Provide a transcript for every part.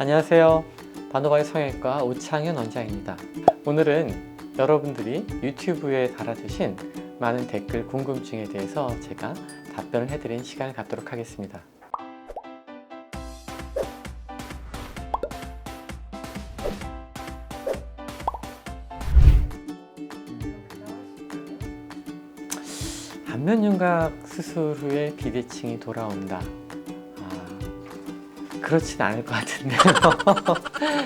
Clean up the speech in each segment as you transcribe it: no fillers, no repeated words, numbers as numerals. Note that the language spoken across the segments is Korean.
안녕하세요. 반도가의 성형외과 오창현 원장입니다. 오늘은 여러분들이 유튜브에 달아주신 많은 댓글 궁금증에 대해서 제가 답변을 해드리는 시간을 갖도록 하겠습니다. 안면윤곽 수술 후에 비대칭이 돌아온다. 그렇진 않을 것 같은데요.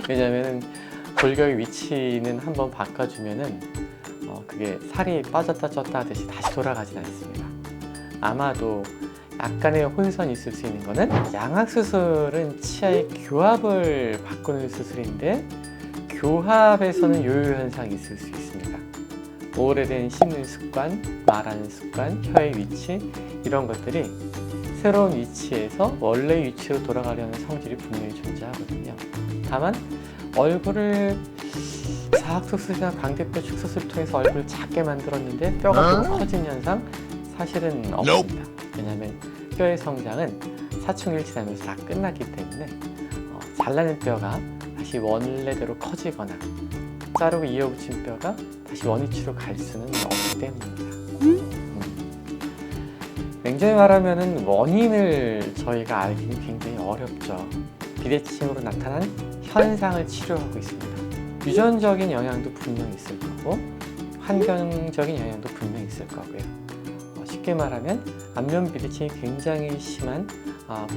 왜냐하면 골격의 위치는 한번 바꿔주면은 그게 살이 빠졌다 쪘다 하듯이 다시 돌아가진 않습니다. 아마도 약간의 혼선이 있을 수 있는 거는 양악 수술은 치아의 교합을 바꾸는 수술인데 교합에서는 요요 현상이 있을 수 있습니다. 오래된 씹는 습관, 말하는 습관, 혀의 위치 이런 것들이 새로운 위치에서 원래 위치로 돌아가려는 성질이 분명히 존재하거든요. 다만 얼굴을 사각수술이나 광대뼈 축소술을 통해서 얼굴을 작게 만들었는데 뼈가 좀 커진 현상 사실은 없습니다. 왜냐하면 뼈의 성장은 사춘기를 지나면서 다 끝났기 때문에 잘라낸 뼈가 다시 원래대로 커지거나 자르고 이어붙인 뼈가 다시 원위치로 갈 수는 없기 때문입니다. 냉정히 말하면 원인을 저희가 알기는 굉장히 어렵죠. 비대칭으로 나타난 현상을 치료하고 있습니다. 유전적인 영향도 분명히 있을 거고 환경적인 영향도 분명히 있을 거고요. 쉽게 말하면 안면 비대칭이 굉장히 심한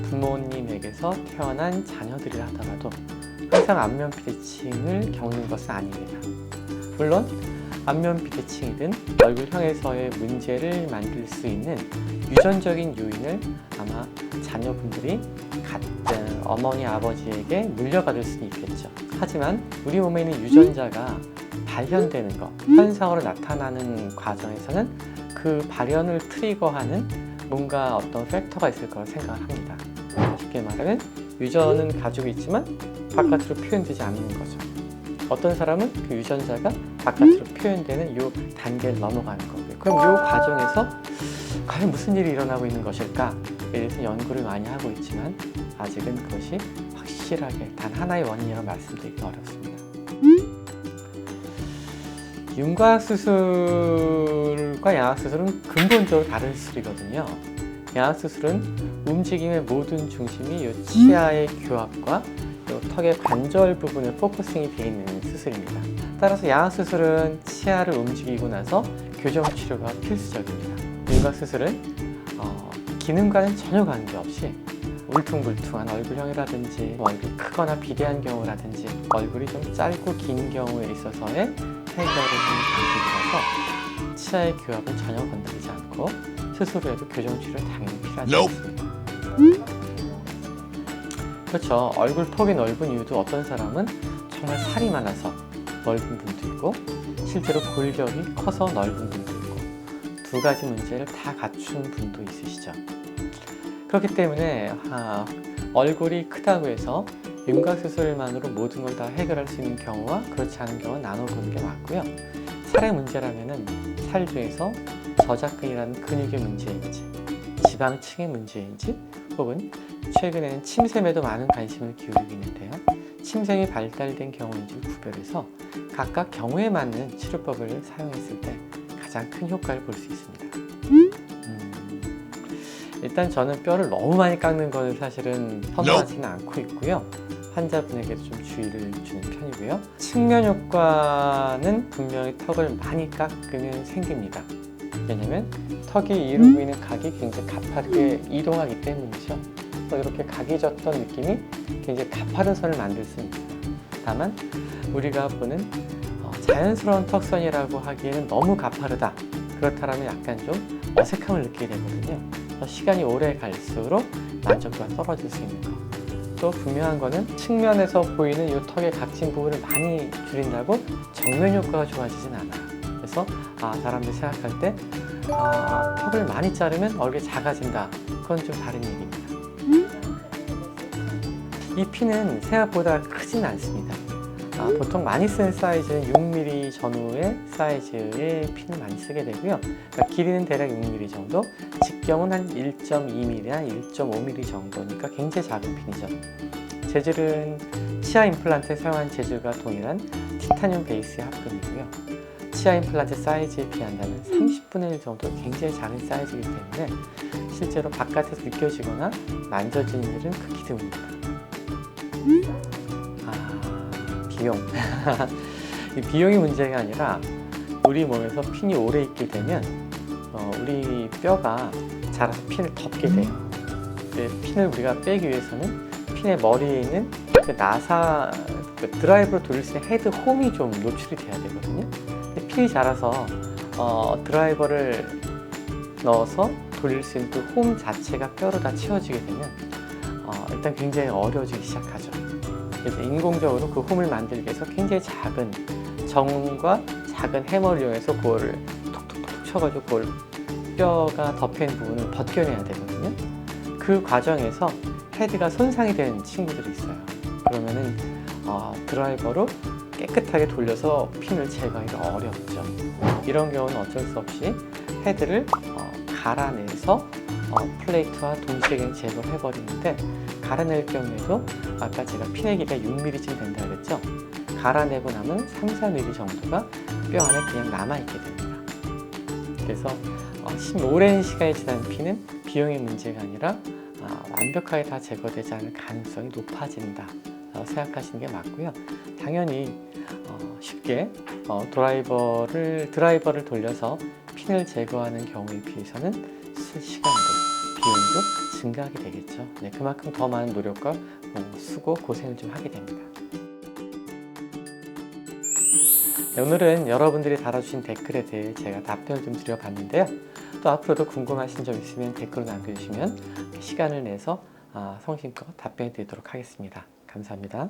부모님에게서 태어난 자녀들이라 하더라도 항상 안면 비대칭을 겪는 것은 아닙니다. 물론 안면 비대칭이든 얼굴형에서의 문제를 만들 수 있는 유전적인 요인을 아마 자녀분들이 같은 어머니, 아버지에게 물려받을 수는 있겠죠. 하지만 우리 몸에 있는 유전자가 발현되는 것, 현상으로 나타나는 과정에서는 그 발현을 트리거하는 뭔가 어떤 팩터가 있을 거라고 생각을 합니다. 쉽게 말하면 유전은 가지고 있지만 바깥으로 표현되지 않는 거죠. 어떤 사람은 그 유전자가 바깥으로 표현되는 이 단계를 넘어가는 거고요. 그럼 이 과정에서 과연 무슨 일이 일어나고 있는 것일까에 대해서 연구를 많이 하고 있지만 아직은 그것이 확실하게 단 하나의 원인이라고 말씀드리기 어렵습니다. 윤곽 수술과 양악 수술은 근본적으로 다른 수술이거든요. 양악 수술은 움직임의 모든 중심이 이 치아의 교합과 이 턱의 관절 부분에 포커싱이 되어 있는 수술입니다. 따라서 양악 수술은 치아를 움직이고 나서 교정 치료가 필수적입니다. 윤곽 수술은 기능과는 전혀 관계없이 울퉁불퉁한 얼굴형이라든지 얼굴이 크거나 비대한 경우라든지 얼굴이 좀 짧고 긴 경우에 있어서의 해결을 하는 방식이라서 치아의 교합은 전혀 건드리지 않고 수술 후에도 교정 치료 당연히 필요하지 않습니다. 그렇죠. 얼굴 폭이 넓은 이유도 어떤 사람은 정말 살이 많아서 넓은 분도 있고 실제로 골격이 커서 넓은 분도 있고 두 가지 문제를 다 갖춘 분도 있으시죠. 그렇기 때문에 얼굴이 크다고 해서 윤곽 수술만으로 모든 걸 다 해결할 수 있는 경우와 그렇지 않은 경우는 나눠보는 게 맞고요. 살의 문제라면 살 중에서 저작근이라는 근육의 문제인지 지방층의 문제인지 혹은 최근에는 침샘에도 많은 관심을 기울이고 있는데요. 침샘이 발달된 경우인지 구별해서 각각 경우에 맞는 치료법을 사용했을 때 가장 큰 효과를 볼 수 있습니다. 일단 저는 뼈를 너무 많이 깎는 것은 사실은 선호하지는 않고 있고요. 환자분에게도 좀 주의를 주는 편이고요. 측면 효과는 분명히 턱을 많이 깎으면 생깁니다. 왜냐면 턱이 이루고 있는 각이 굉장히 가파르게 이동하기 때문이죠. 그래서 이렇게 각이 졌던 느낌이 굉장히 가파른 선을 만들 수 있습니다. 다만 우리가 보는 자연스러운 턱선이라고 하기에는 너무 가파르다. 그렇다면 약간 좀 어색함을 느끼게 되거든요. 시간이 오래 갈수록 만족도가 떨어질 수 있는 거. 또 분명한 거는 측면에서 보이는 이 턱의 각진 부분을 많이 줄인다고 정면 효과가 좋아지진 않아요. 그래서 사람들이 생각할 때 턱을 많이 자르면 얼굴이 작아진다. 그건 좀 다른 얘기입니다. 이 피는 생각보다 크진 않습니다. 보통 많이 쓰는 사이즈는 6mm 전후의 사이즈의 핀을 많이 쓰게 되고요. 그러니까 길이는 대략 6mm 정도, 직경은 한 1.2mm, 한 1.5mm 정도니까 굉장히 작은 핀이죠. 재질은 치아 임플란트에 사용한 재질과 동일한 티타늄 베이스의 합금이고요. 치아 임플란트 사이즈에 비한다면 30분의 1 정도 굉장히 작은 사이즈이기 때문에 실제로 바깥에서 느껴지거나 만져지는 일은 극히 드뭅니다. 비용. 이 비용이 문제가 아니라 우리 몸에서 핀이 오래 있게 되면 우리 뼈가 자라서 핀을 덮게 돼요. 핀을 우리가 빼기 위해서는 핀의 머리에 있는 그 나사, 그 드라이브로 돌릴 수 있는 헤드 홈이 좀 노출이 돼야 되거든요. 근데 핀이 자라서 드라이버를 넣어서 돌릴 수 있는 그 홈 자체가 뼈로 다 채워지게 되면 일단 굉장히 어려워지기 시작하죠. 그래서 인공적으로 그 홈을 만들기 위해서 굉장히 작은 정과 작은 해머를 이용해서 그거를 톡톡톡 쳐가지고 그걸 뼈가 덮여있는 부분을 벗겨내야 되거든요. 그 과정에서 헤드가 손상이 된 친구들이 있어요. 그러면은 드라이버로 깨끗하게 돌려서 핀을 제거하기가 어렵죠. 이런 경우는 어쩔 수 없이 헤드를 갈아내서 플레이트와 동시에 그냥 제거를 해버리는데, 갈아낼 경우에도 아까 제가 핀의 길이가 6mm쯤 된다 그랬죠. 갈아내고 나면 3, 4mm 정도가 뼈 안에 그냥 남아있게 됩니다. 그래서 오랜 시간이 지난 핀은 비용의 문제가 아니라 완벽하게 다 제거되지 않을 가능성이 높아진다 생각하시는 게 맞고요. 당연히 쉽게 드라이버를 돌려서 핀을 제거하는 경우에 비해서는 시간도 비용도 증가하게 되겠죠. 네, 그만큼 더 많은 노력과 수고, 고생을 좀 하게 됩니다. 네, 오늘은 여러분들이 달아주신 댓글에 대해 제가 답변을 좀 드려봤는데요. 또 앞으로도 궁금하신 점 있으면 댓글로 남겨주시면 시간을 내서 성심껏 답변해 드리도록 하겠습니다. 감사합니다.